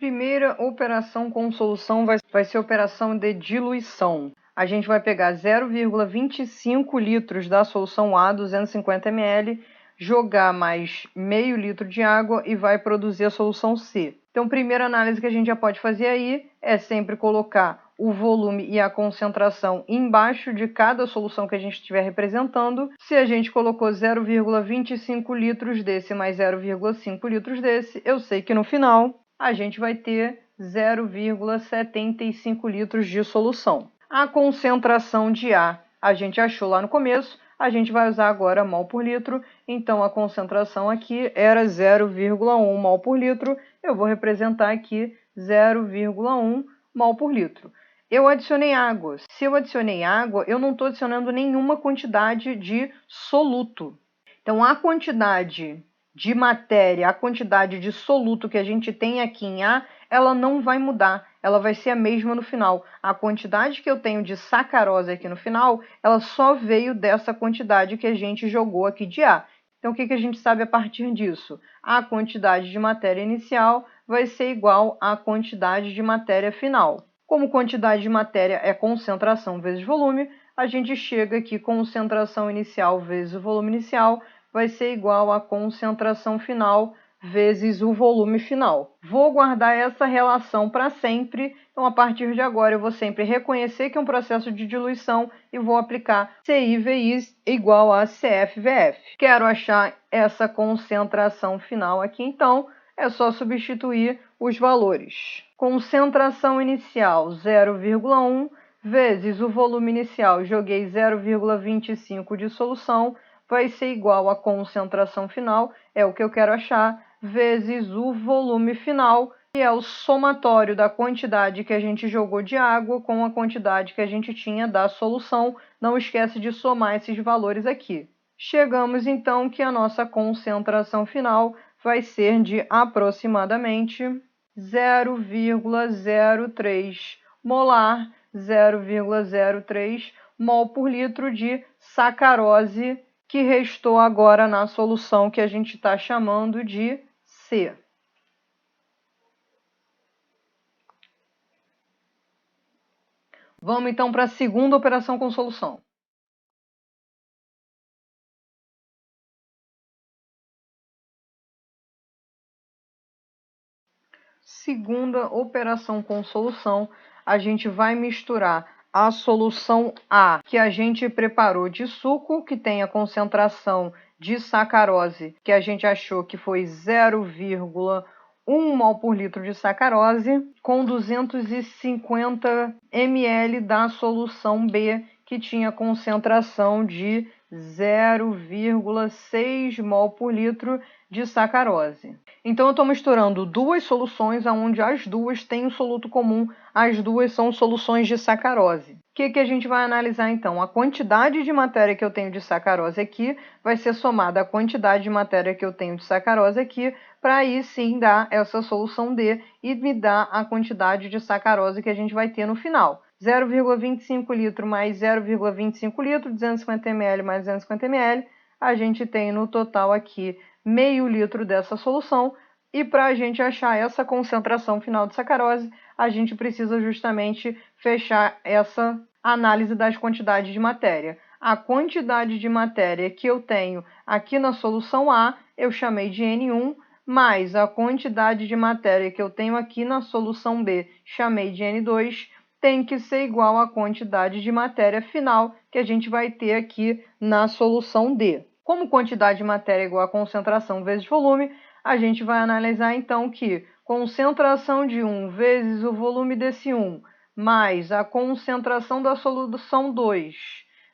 Primeira operação com solução vai ser a operação de diluição. A gente vai pegar 0,25 litros da solução A, 250 ml, jogar mais meio litro de água e vai produzir a solução C. Então, primeira análise que a gente já pode fazer aí é sempre colocar o volume e a concentração embaixo de cada solução que a gente estiver representando. Se a gente colocou 0,25 litros desse mais 0,5 litros desse, eu sei que no final a gente vai ter 0,75 litros de solução. A concentração de A a gente achou lá no começo, a gente vai usar agora mol por litro, então a concentração aqui era 0,1 mol por litro, eu vou representar aqui 0,1 mol por litro. Eu adicionei água. Se eu adicionei água, eu não estou adicionando nenhuma quantidade de soluto. Então, a quantidade de matéria, a quantidade de soluto que a gente tem aqui em A, ela não vai mudar, ela vai ser a mesma no final. A quantidade que eu tenho de sacarose aqui no final, ela só veio dessa quantidade que a gente jogou aqui de A. Então, o que a gente sabe a partir disso? A quantidade de matéria inicial vai ser igual à quantidade de matéria final. Como quantidade de matéria é concentração vezes volume, a gente chega aqui concentração inicial vezes o volume inicial, vai ser igual a concentração final vezes o volume final. Vou guardar essa relação para sempre, então a partir de agora eu vou sempre reconhecer que é um processo de diluição e vou aplicar CI/VI igual a CF/VF. Quero achar essa concentração final aqui, então é só substituir os valores. Concentração inicial 0,1 vezes o volume inicial, joguei 0,25 de solução, vai ser igual a concentração final, é o que eu quero achar, vezes o volume final, que é o somatório da quantidade que a gente jogou de água com a quantidade que a gente tinha da solução. Não esquece de somar esses valores aqui. Chegamos então que a nossa concentração final vai ser de aproximadamente 0,03 molar, 0,03 mol por litro de sacarose, que restou agora na solução que a gente está chamando de C. Vamos então para a segunda operação com solução. Segunda operação com solução, a gente vai misturar a solução A, que a gente preparou de suco, que tem a concentração de sacarose, que a gente achou que foi 0,1 mol por litro de sacarose, com 250 ml da solução B, que tinha concentração de 0,6 mol por litro de sacarose. Então, eu estou misturando duas soluções onde as duas têm um soluto comum, as duas são soluções de sacarose. O que a gente vai analisar então? A quantidade de matéria que eu tenho de sacarose aqui vai ser somada à quantidade de matéria que eu tenho de sacarose aqui, para aí sim dar essa solução D e me dar a quantidade de sacarose que a gente vai ter no final. 0,25 litro mais 0,25 litro, 250 ml mais 250 ml, a gente tem no total aqui meio litro dessa solução, e para a gente achar essa concentração final de sacarose, a gente precisa justamente fechar essa análise das quantidades de matéria. A quantidade de matéria que eu tenho aqui na solução A, eu chamei de N1, mais a quantidade de matéria que eu tenho aqui na solução B, chamei de N2, tem que ser igual à quantidade de matéria final que a gente vai ter aqui na solução D. Como quantidade de matéria é igual a concentração vezes volume, a gente vai analisar então que concentração de 1 vezes o volume desse 1 mais a concentração da solução 2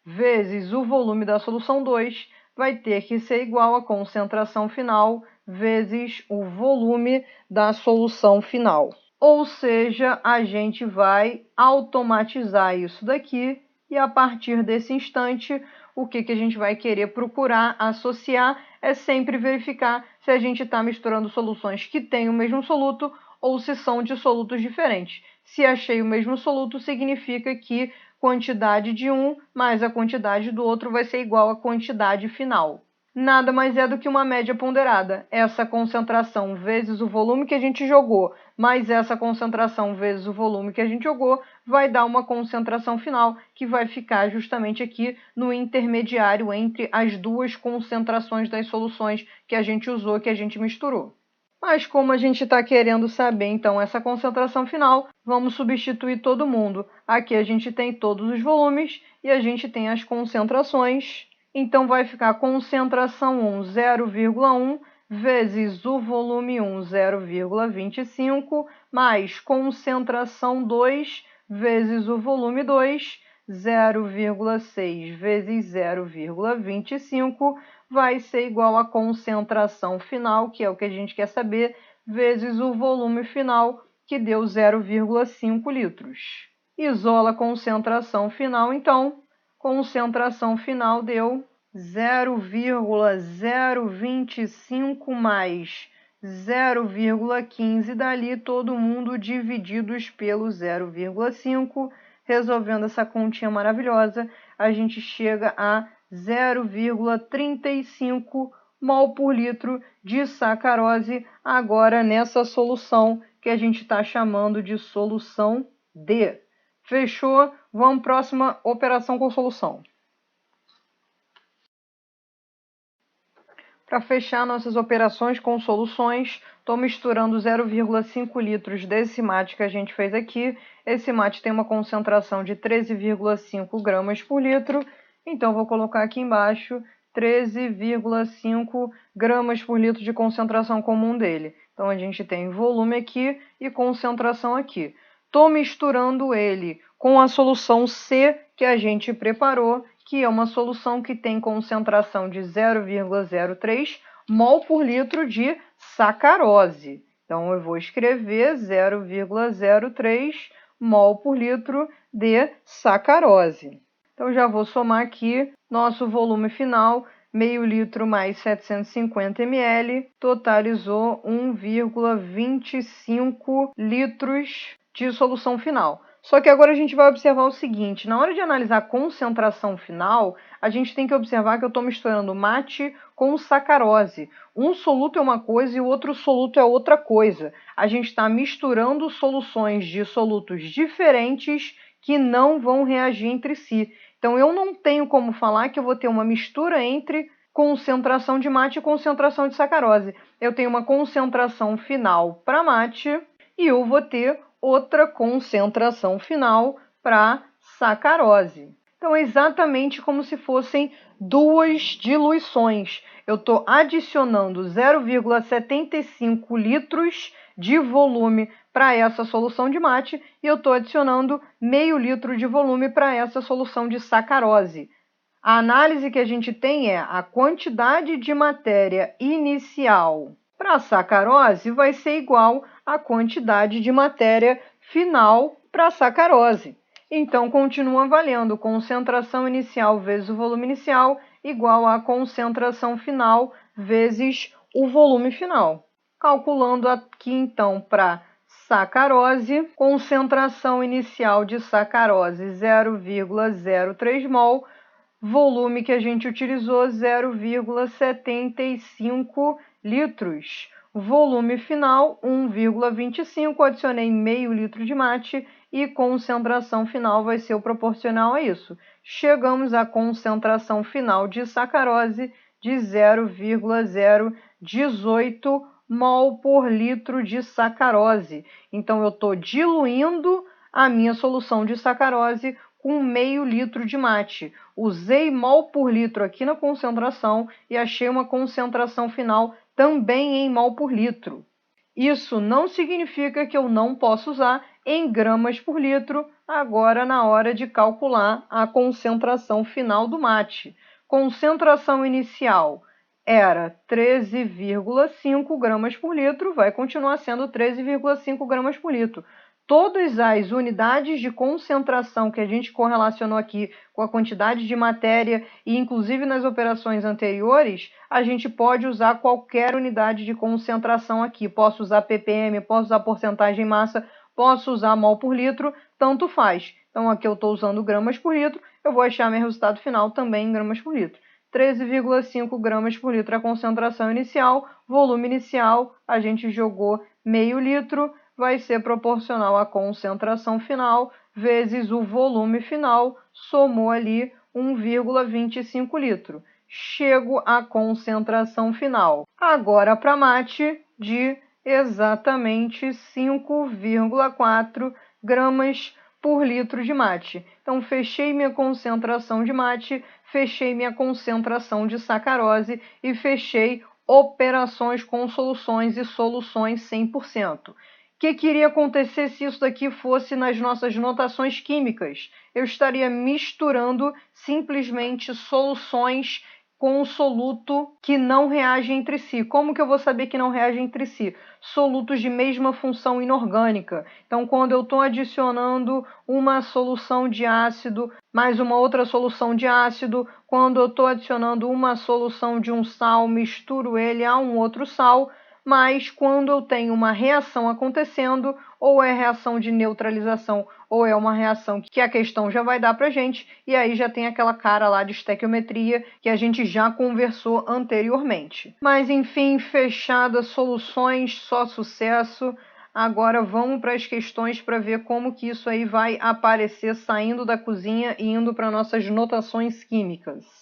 vezes o volume da solução 2 vai ter que ser igual à concentração final vezes o volume da solução final. Ou seja, a gente vai automatizar isso daqui e a partir desse instante, o que a gente vai querer procurar associar é sempre verificar se a gente está misturando soluções que têm o mesmo soluto ou se são de solutos diferentes. Se achei o mesmo soluto, significa que quantidade de um mais a quantidade do outro vai ser igual à quantidade final. nada mais é do que uma média ponderada. Essa concentração vezes o volume que a gente jogou, mais essa concentração vezes o volume que a gente jogou, vai dar uma concentração final, que vai ficar justamente aqui no intermediário entre as duas concentrações das soluções que a gente usou, que a gente misturou. Mas como a gente está querendo saber, então, essa concentração final, vamos substituir todo mundo. Aqui a gente tem todos os volumes e a gente tem as concentrações. Então, vai ficar concentração 1, 0,1, vezes o volume 1, 0,25, mais concentração 2, vezes o volume 2, 0,6 vezes 0,25, vai ser igual à concentração final, que é o que a gente quer saber, vezes o volume final, que deu 0,5 litros. Isola a concentração final, então, concentração final deu 0,025 mais 0,15 dali, todo mundo divididos pelo 0,5. Resolvendo essa continha maravilhosa, a gente chega a 0,35 mol por litro de sacarose, agora nessa solução que a gente está chamando de solução D. Fechou? Vamos para a próxima operação com solução. Para fechar nossas operações com soluções, estou misturando 0,5 litros desse mate que a gente fez aqui. Esse mate tem uma concentração de 13,5 gramas por litro, então vou colocar aqui embaixo 13,5 gramas por litro de concentração comum dele. Então a gente tem volume aqui e concentração aqui. Estou misturando ele com a solução C que a gente preparou, que é uma solução que tem concentração de 0,03 mol por litro de sacarose. Então, eu vou escrever 0,03 mol por litro de sacarose. Então, já vou somar aqui nosso volume final, meio litro mais 750 ml, totalizou 1,25 litros de solução final. Só que agora a gente vai observar o seguinte, na hora de analisar a concentração final, a gente tem que observar que eu estou misturando mate com sacarose. Um soluto é uma coisa e o outro soluto é outra coisa. A gente está misturando soluções de solutos diferentes que não vão reagir entre si. Então, eu não tenho como falar que eu vou ter uma mistura entre concentração de mate e concentração de sacarose. Eu tenho uma concentração final para mate e eu vou ter outra concentração final para sacarose. Então, é exatamente como se fossem duas diluições. Eu estou adicionando 0,75 litros de volume para essa solução de mate e eu estou adicionando meio litro de volume para essa solução de sacarose. A análise que a gente tem é a quantidade de matéria inicial para a sacarose vai ser igual à quantidade de matéria final para a sacarose. Então, continua valendo concentração inicial vezes o volume inicial igual a concentração final vezes o volume final. Calculando aqui, então, para sacarose, concentração inicial de sacarose 0,03 mol, volume que a gente utilizou 0,75 litros. Volume final 1,25, adicionei meio litro de mate e concentração final vai ser o proporcional a isso. Chegamos à concentração final de sacarose de 0,018 mol por litro de sacarose. Então, eu estou diluindo a minha solução de sacarose com meio litro de mate. Usei mol por litro aqui na concentração e achei uma concentração final também em mol por litro. Isso não significa que eu não possa usar em gramas por litro agora na hora de calcular a concentração final do mate. Concentração inicial era 13,5 gramas por litro, vai continuar sendo 13,5 gramas por litro. Todas as unidades de concentração que a gente correlacionou aqui com a quantidade de matéria e inclusive nas operações anteriores, a gente pode usar qualquer unidade de concentração aqui. Posso usar ppm, posso usar porcentagem em massa, posso usar mol por litro, tanto faz. Então aqui eu estou usando gramas por litro, eu vou achar meu resultado final também em gramas por litro. 13,5 gramas por litro a concentração inicial, volume inicial, a gente jogou meio litro, vai ser proporcional à concentração final, vezes o volume final, somou ali 1,25 litro. Chego à concentração final. Agora para mate de exatamente 5,4 gramas por litro de mate. Então, fechei minha concentração de mate, fechei minha concentração de sacarose e fechei operações com soluções e soluções 100%. O que iria acontecer se isso daqui fosse nas nossas notações químicas? Eu estaria misturando simplesmente soluções com um soluto que não reage entre si. Como que eu vou saber que não reage entre si? Solutos de mesma função inorgânica. Então, quando eu estou adicionando uma solução de ácido mais uma outra solução de ácido, quando eu estou adicionando uma solução de um sal, misturo ele a um outro sal, mas quando eu tenho uma reação acontecendo, ou é reação de neutralização, ou é uma reação que a questão já vai dar para a gente, e aí já tem aquela cara lá de estequiometria que a gente já conversou anteriormente. Mas enfim, fechadas soluções, só sucesso. Agora vamos para as questões para ver como que isso aí vai aparecer saindo da cozinha e indo para nossas notações químicas.